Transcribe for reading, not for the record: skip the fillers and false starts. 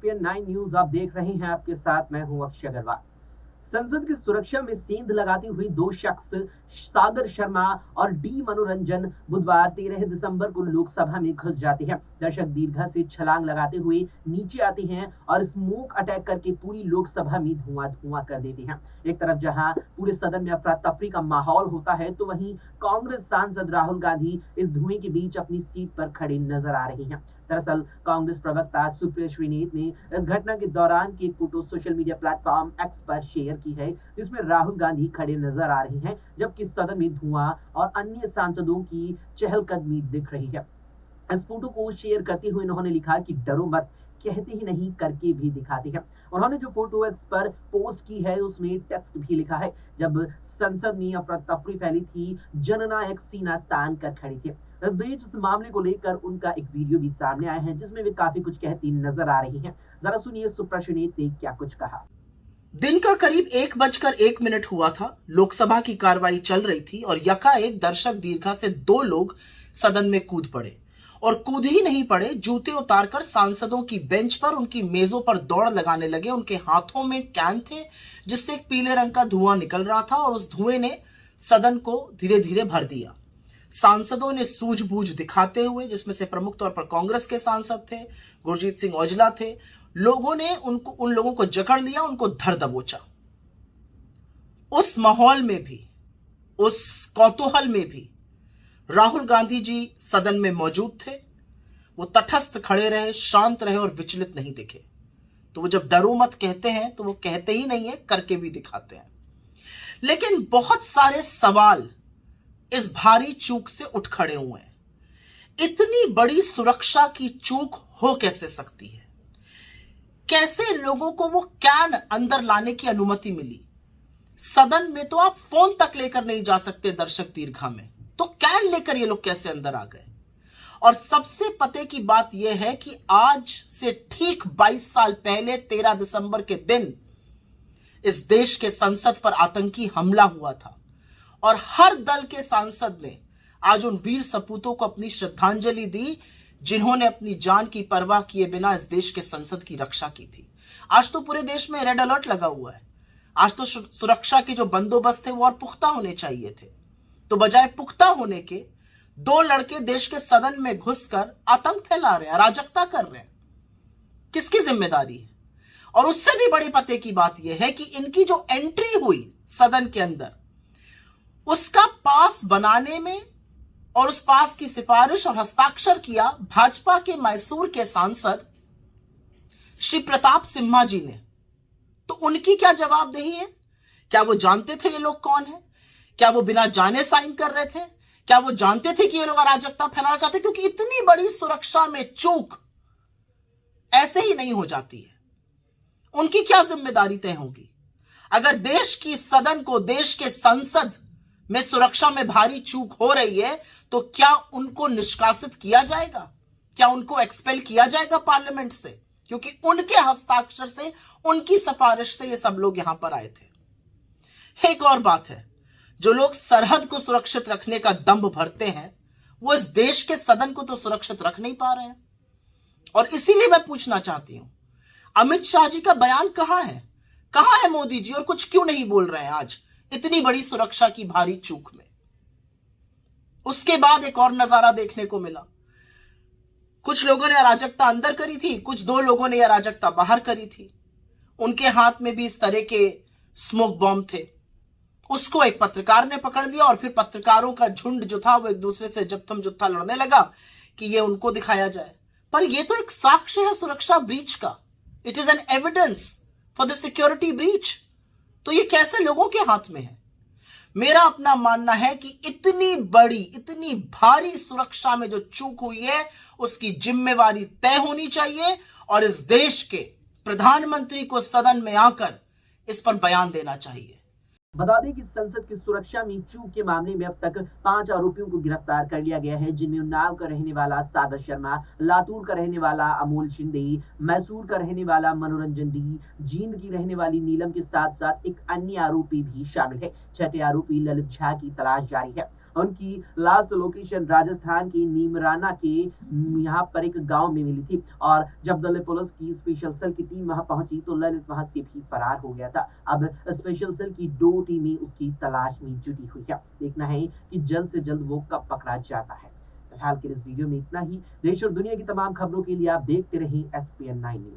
ESPN 9 news आप देख रहे हैं। आपके साथ मैं हूं अक्षय अग्रवाल। संसद की सुरक्षा में सेंध लगाती हुई दो शख्स सागर शर्मा और डी मनोरंजन बुधवार 13 दिसंबर को लोकसभा में घुस जाते हैं। दर्शक दीर्घा से छलांग लगाते हुए नीचे आते हैं और स्मोक अटैक करके पूरी लोकसभा में धुआं धुआं कर देते हैं। एक तरफ जहां पूरे सदन में अफरा तफरी का माहौल होता है, तो वहीं कांग्रेस सांसद राहुल गांधी इस धुएं के बीच अपनी सीट पर खड़े नजर आ रहे हैं। दरअसल कांग्रेस प्रवक्ता सुप्रिया श्रीनेत ने इस घटना के दौरान की एक photo social media platform x पर शेयर की है, जिसमें राहुल गांधी खड़े नजर आ रहे हैं, जबकि सदन में धुआं और अन्य सांसदों की चहलकदमी दिख रही है। इस फोटो को शेयर करते हुए उन्होंने लिखा कि डरो मत, कहते ही नहीं करके भी दिखाते हैं। उन्होंने जो फोटो एक्स पर पोस्ट की है उसमें टेक्स्ट भी लिखा है, जब संसद में अफरा तफरी फैली थी, जननायक सीना तान कर खड़े थे। इस बीच इस मामले को लेकर उनका एक वीडियो भी सामने आया है, जिसमें वे काफी कुछ कहती नजर आ रही हैं। जरा सुनिए सुप्रिया श्रीनेत ने क्या कुछ कहा। दिन का करीब 1:01 हुआ था। लोकसभा की कार्रवाई चल रही थी और यकाएक दर्शक दीर्घा से दो लोग सदन में कूद पड़े, और कूद ही नहीं पड़े, जूते उतारकर सांसदों की बेंच पर, उनकी मेजों पर दौड़ लगाने लगे। उनके हाथों में कैन थे जिससे एक पीले रंग का धुआं निकल रहा था, और उस धुएं ने सदन को धीरे धीरे भर दिया। सांसदों ने सूझबूझ दिखाते हुए, जिसमें से प्रमुख तौर पर कांग्रेस के सांसद थे, गुरजीत सिंह औजला थे, लोगों ने उन लोगों को जकड़ लिया, उनको धर दबोचा। उस माहौल में भी, उस कौतूहल में भी राहुल गांधी जी सदन में मौजूद थे। वो तटस्थ खड़े रहे, शांत रहे और विचलित नहीं दिखे। तो वो जब डरो मत कहते हैं तो वो कहते ही नहीं है, करके भी दिखाते हैं। लेकिन बहुत सारे सवाल इस भारी चूक से उठ खड़े हुए हैं। इतनी बड़ी सुरक्षा की चूक हो कैसे सकती है? कैसे लोगों को वो कैन अंदर लाने की अनुमति मिली? सदन में तो आप फोन तक लेकर नहीं जा सकते दर्शक दीर्घा में, तो कैन लेकर ये लोग कैसे अंदर आ गए? और सबसे पते की बात यह है कि आज से ठीक 22 साल पहले 13 दिसंबर के दिन इस देश के संसद पर आतंकी हमला हुआ था, और हर दल के सांसद ने आज उन वीर सपूतों को अपनी श्रद्धांजलि दी, जिन्होंने अपनी जान की परवाह किए बिना इस देश के संसद की रक्षा की थी। आज तो पूरे देश में रेड अलर्ट लगा हुआ है। आज तो सुरक्षा के जो बंदोबस्त थे वो और पुख्ता होने चाहिए थे। तो बजाय पुख्ता होने के, दो लड़के देश के सदन में घुसकर आतंक फैला रहे हैं, अराजकता कर रहे हैं। किसकी जिम्मेदारी है? और उससे भी बड़ी पते की बात यह है कि इनकी जो एंट्री हुई सदन के अंदर, उसका पास बनाने में और उस पास की सिफारिश और हस्ताक्षर किया भाजपा के मैसूर के सांसद श्री प्रताप सिम्हा जी ने। तो उनकी क्या जवाबदेही है? क्या वो जानते थे ये लोग कौन है? क्या वो बिना जाने साइन कर रहे थे? क्या वो जानते थे कि ये लोग अराजकता फैलाना चाहते? क्योंकि इतनी बड़ी सुरक्षा में चूक ऐसे ही नहीं हो जाती है। उनकी क्या जिम्मेदारी तय होगी? अगर देश की सदन को, देश के संसद में सुरक्षा में भारी चूक हो रही है, तो क्या उनको निष्कासित किया जाएगा? क्या उनको एक्सपेल किया जाएगा पार्लियामेंट से? क्योंकि उनके हस्ताक्षर से, उनकी सिफारिश से ये सब लोग यहां पर आए थे। एक और बात है, जो लोग सरहद को सुरक्षित रखने का दंभ भरते हैं, वो इस देश के सदन को तो सुरक्षित रख नहीं पा रहे हैं। और इसीलिए मैं पूछना चाहती हूं, अमित शाह जी का बयान कहां है? कहां है मोदी जी? और कुछ क्यों नहीं बोल रहे हैं आज इतनी बड़ी सुरक्षा की भारी चूक में? उसके बाद एक और नजारा देखने को मिला। कुछ लोगों ने अराजकता अंदर करी थी, कुछ दो लोगों ने अराजकता बाहर करी थी। उनके हाथ में भी इस तरह के स्मोक बॉम्ब थे। उसको एक पत्रकार ने पकड़ लिया, और फिर पत्रकारों का झुंड जो था वो एक दूसरे से जत्थम जुत्था लड़ने लगा कि ये उनको दिखाया जाए। पर ये तो एक साक्ष्य है सुरक्षा ब्रीच का। It is an evidence for the security breach. तो ये कैसे लोगों के हाथ में है? मेरा अपना मानना है कि इतनी बड़ी, इतनी भारी सुरक्षा में जो चूक हुई है, उसकी जिम्मेवारी तय होनी चाहिए, और इस देश के प्रधानमंत्री को सदन में आकर इस पर बयान देना चाहिए। बता दें कि संसद की सुरक्षा में चूक के मामले में अब तक 5 आरोपियों को गिरफ्तार कर लिया गया है, जिनमें उन्नाव का रहने वाला सागर शर्मा, लातूर का रहने वाला अमोल शिंदे, मैसूर का रहने वाला मनोरंजन डी, जींद की रहने वाली नीलम के साथ साथ एक अन्य आरोपी भी शामिल है। छठे आरोपी ललित झा की तलाश जारी है। उनकी लास्ट लोकेशन राजस्थान के नीमराना के यहाँ पर एक गांव में मिली थी और जब दिल्ली पुलिस की स्पेशल सेल की टीम वहां पहुंची तो ललित वहां से भी फरार हो गया था। अब स्पेशल सेल की 2 टीमें उसकी तलाश में जुटी हुई है। देखना है कि जल्द से जल्द वो कब पकड़ा जाता है। फिलहाल के इस वीडियो में इतना ही। देश और दुनिया की तमाम खबरों के लिए आप देखते रहें SPN9 न्यूज।